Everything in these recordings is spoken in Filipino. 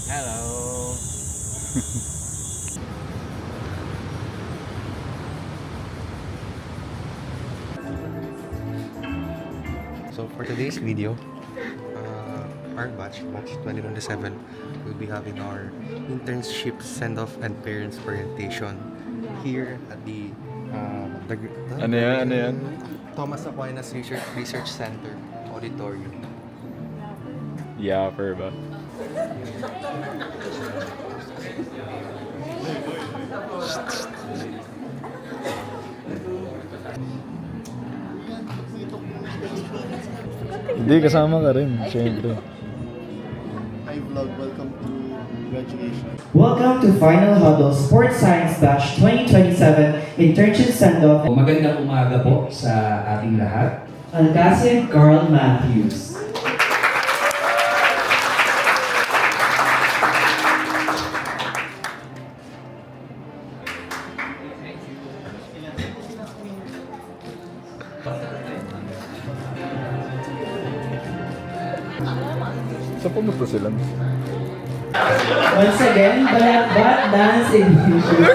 Hello. So for today's video, our batch 2027, will be having our internship send-off and parents orientation here at the Ano yan? Thomas Aquinas Research Center Auditorium. Yapper ba? Hindi, kasama ka rin, syempre. Hi vlog, welcome to graduation. Welcome to Final Huddle Sports Science Batch 2027 Internship Send-Off. Magandang umaga po sa ating lahat. Alcacid Carl Matthews. Saan pumunta sila? Once again, Balakbat Dance in Future.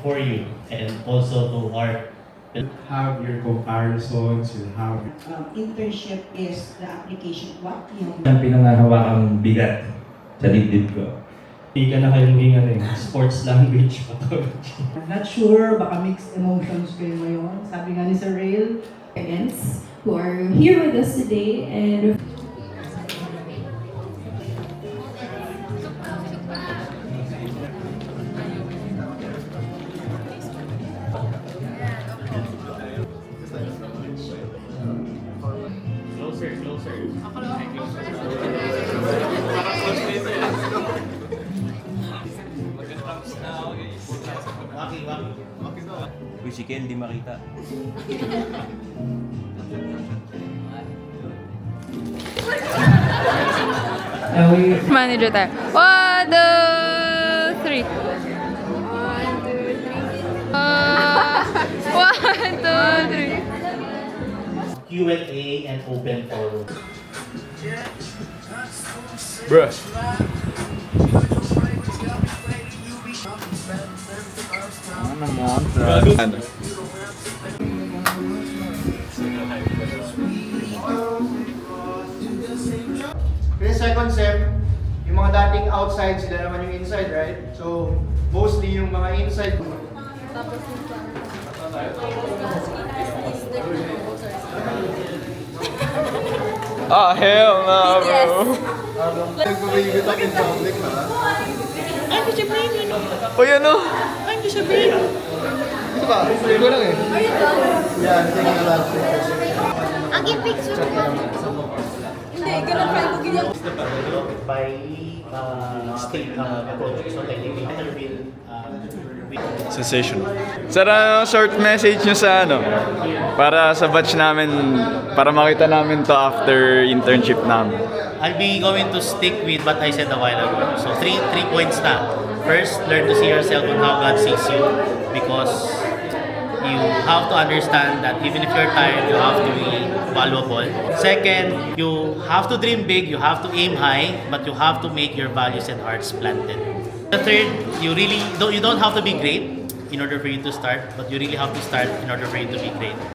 For you and also to our Have your comparisons, you have Internship is the application what yung Ang pinangahawakang bigat sa dibdib ko. hindi ka na kayo maging sports language pathology. I'm not sure, baka mixed emotions kayo ngayon. Sabi nga ni Sir Rail, Parents who are here with us today and Uy, si Kel, di makita. Manager tayo. 1, 2, 3. 1, 2, 3. Q&A and open forum. Bruh. Ano mo? Ano? Kasi second sem, yung mga dating outside, sila naman yung inside, right? So, mostly yung mga inside. Ah, hell no, bro. Nag-uwigot ako in public, ha? Uy, ano? Ito ba? Hindi ko lang eh. Yeah, I'm taking a lot of pictures. hindi, ganun pa yung ganyan. By state approach. So technically, will Sensational. Sir, ano, short message nyo sa ano? Para sa batch namin, para makita namin to after internship namin. I'll be going to stick with what I said a while ago. So three points na. First, learn to see yourself on how God sees you, because you have to understand that even if you're tired, you have to be valuable. Second, you have to dream big, you have to aim high, but you have to make your values and hearts planted. The third, you don't have to be great in order for you to start, but you really have to start in order for you to be great.